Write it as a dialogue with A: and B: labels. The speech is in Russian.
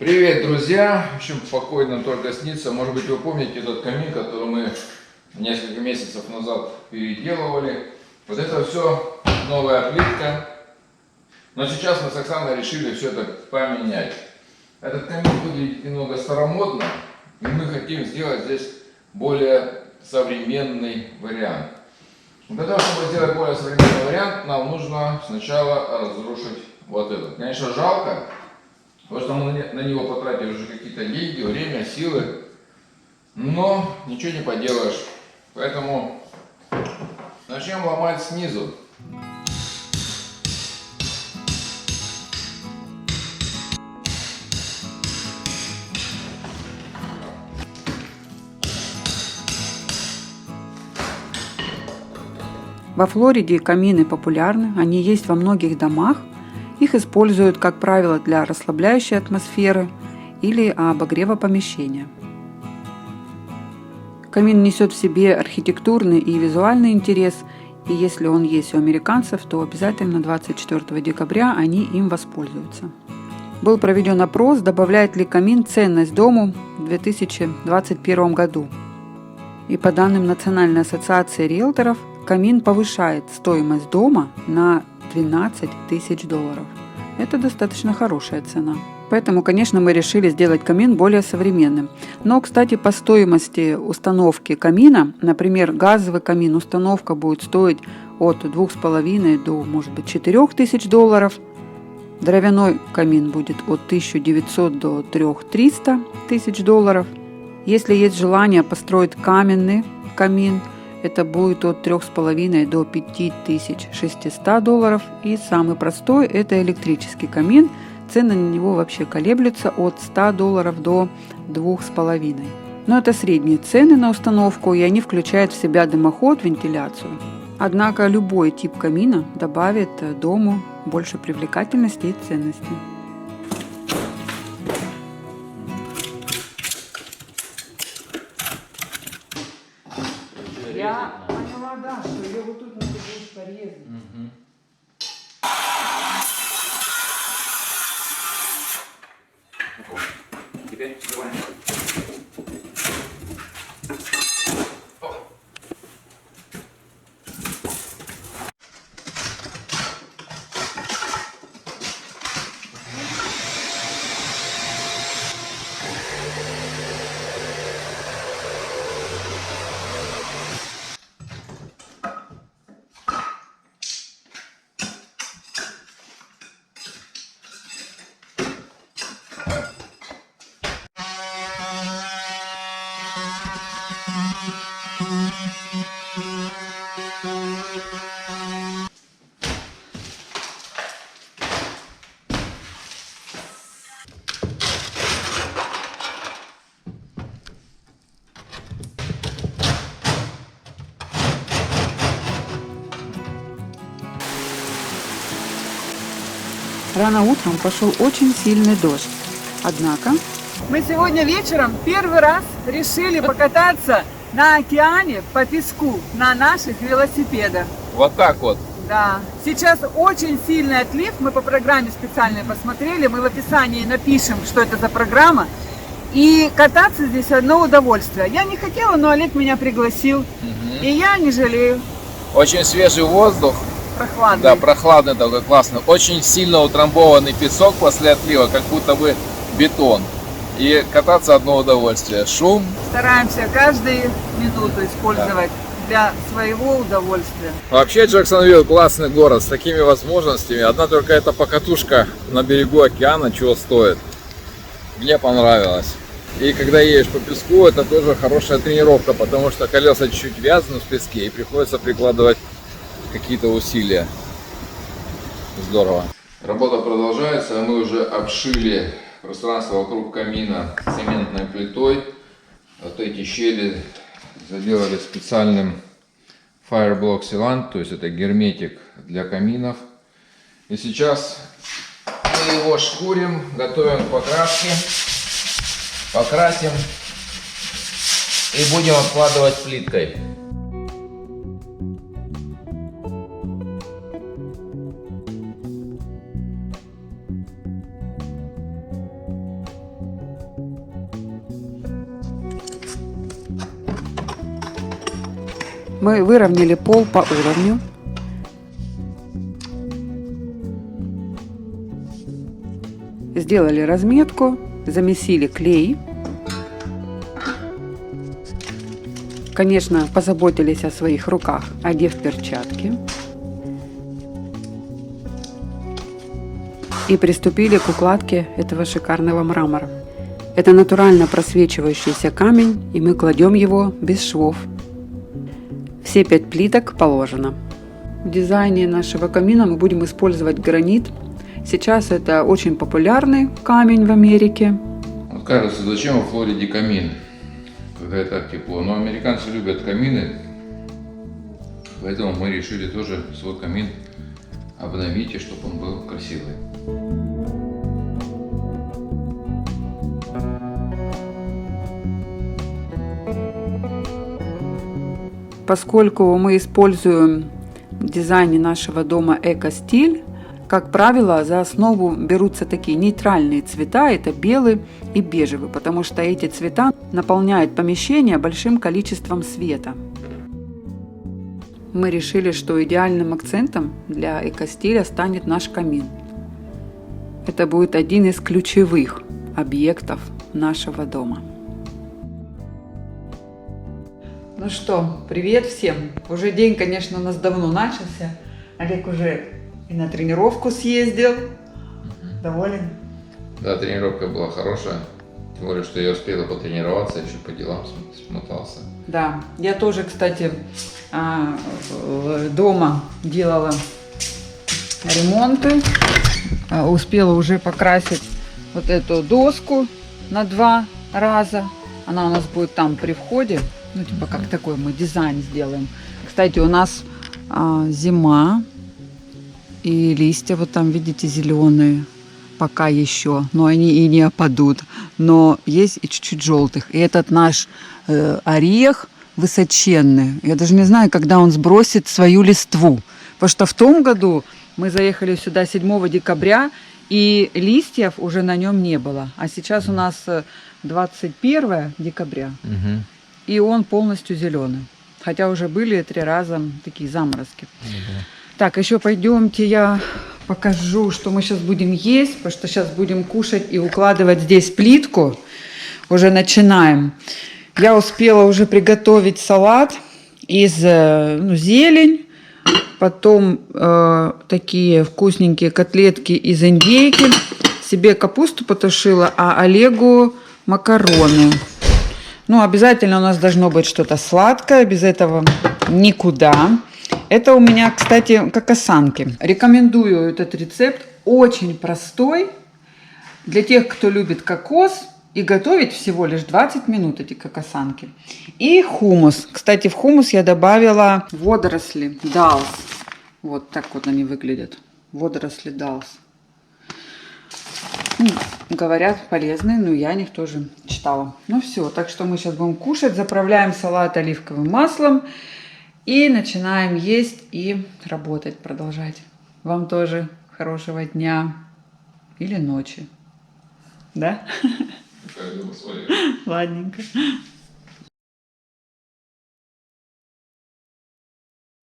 A: Привет, друзья! В общем, покой нам только снится. Может быть, вы помните этот камин, который мы несколько месяцев назад переделывали. Вот это все новая плитка. Но сейчас мы с Оксаной решили все это поменять. Этот камин выглядит немного старомодно, и мы хотим сделать здесь более современный вариант. Для того, чтобы сделать более современный вариант, нам нужно сначала разрушить вот этот. Конечно, жалко, потому что мы на него потратили уже какие-то деньги, время, силы, но ничего не поделаешь. Поэтому начнем ломать снизу.
B: Во Флориде камины популярны, они есть во многих домах. Их используют, как правило, для расслабляющей атмосферы или обогрева помещения. Камин несет в себе архитектурный и визуальный интерес, и если он есть у американцев, то обязательно 24 декабря они им воспользуются. Был проведен опрос, добавляет ли камин ценность дому в 2021 году. И по данным Национальной ассоциации риэлторов, камин повышает стоимость дома на $12 тысяч. Это достаточно хорошая цена. Поэтому, конечно, мы решили сделать камин более современным. Но, кстати, по стоимости установки камина, например, газовый камин, установка будет стоить от 2,5 до, может быть, $4 тысяч. Дровяной камин будет от 1900 до 3300 тысяч долларов. Если есть желание построить каменный камин, это будет от 3,5 до 5600 долларов. И самый простой – это электрический камин. Цены на него вообще колеблются от 100 долларов до 2,5. Но это средние цены на установку, и они включают в себя дымоход, вентиляцию. Однако любой тип камина добавит дому больше привлекательности и ценности. Я поняла, да, что ее вот тут надо будет порезать.
A: Теперь взрываем.
B: Рано утром пошел очень сильный дождь. Однако
C: Мы сегодня вечером первый раз решили покататься на океане по песку на наших велосипедах.
A: Вот так вот.
C: Да. Сейчас очень сильный отлив. Мы по программе специальной посмотрели. Мы в описании напишем, что это за программа. И кататься здесь одно удовольствие. Я не хотела, но Олег меня пригласил. И я не жалею.
A: Очень свежий воздух.
C: Прохладный.
A: Да, прохладный такой, классный. Очень сильно утрамбованный песок после отлива, как будто бы бетон. И кататься одно удовольствие. Шум.
C: Стараемся каждую минуту использовать для своего удовольствия.
A: Вообще Джексонвилл классный город с такими возможностями. Одна только эта покатушка на берегу океана чего стоит. Мне понравилось. И когда едешь по песку, это тоже хорошая тренировка, потому что колеса чуть-чуть вязнут в песке и приходится прикладывать какие-то усилия. Здорово. Работа продолжается. Мы уже обшили пространство вокруг камина цементной плитой. Вот эти щели заделали специальным Fireblock Sealant, то есть это герметик для каминов. И сейчас мы его шкурим, готовим к покраске, покрасим и будем обкладывать плиткой.
B: Мы выровняли пол по уровню. Сделали разметку, замесили клей. Конечно, позаботились о своих руках, одев перчатки. И приступили к укладке этого шикарного мрамора. Это натурально просвечивающийся камень, и мы кладем его без швов. Все 5 плиток положено. В дизайне нашего камина мы будем использовать гранит. Сейчас это очень популярный камень в Америке.
A: Вот кажется, зачем во Флориде камин, когда и так тепло. Но американцы любят камины, поэтому мы решили тоже свой камин обновить, и чтобы он был красивый.
B: Поскольку мы используем в дизайне нашего дома эко-стиль, как правило, за основу берутся такие нейтральные цвета, это белый и бежевый, потому что эти цвета наполняют помещение большим количеством света. Мы решили, что идеальным акцентом для эко-стиля станет наш камин. Это будет один из ключевых объектов нашего дома. Ну что, привет всем! Уже день, конечно, у нас давно начался. Олег уже и на тренировку съездил. Доволен?
A: Да, тренировка была хорошая. Тем более, что я успела потренироваться, еще по делам смотался.
B: Да, я тоже, кстати, дома делала ремонты. Успела уже покрасить вот эту доску на 2 раза. Она у нас будет там при входе. Ну, типа, как такой мы дизайн сделаем. Кстати, у нас зима. И листья вот там, видите, зеленые. Пока еще. Но они и не опадут. Но есть и чуть-чуть желтых. И этот наш орех высоченный. Я даже не знаю, когда он сбросит свою листву. Потому что в том году мы заехали сюда 7 декабря, и листьев уже на нем не было. А сейчас у нас 21 декабря.
A: Угу.
B: И он полностью зеленый. Хотя уже были 3 раза такие заморозки. Так, еще пойдемте, я покажу, что мы сейчас будем есть. Потому что сейчас будем кушать и укладывать здесь плитку. Уже начинаем. Я успела уже приготовить салат из зелень. Потом такие вкусненькие котлетки из индейки. Себе капусту потушила, а Олегу макароны. Ну, обязательно у нас должно быть что-то сладкое, без этого никуда. Это у меня, кстати, кокосанки. Рекомендую этот рецепт, очень простой. Для тех, кто любит кокос, и готовить всего лишь 20 минут эти кокосанки. И хумус. Кстати, в хумус я добавила водоросли далс. Вот так вот они выглядят. Водоросли далс. Говорят, полезные, но я о них тоже читала. Ну все, так что мы сейчас будем кушать. Заправляем салат оливковым маслом. И начинаем есть и работать, продолжать. Вам тоже хорошего дня или ночи. Да?
A: Ладненько.
B: Ладненько.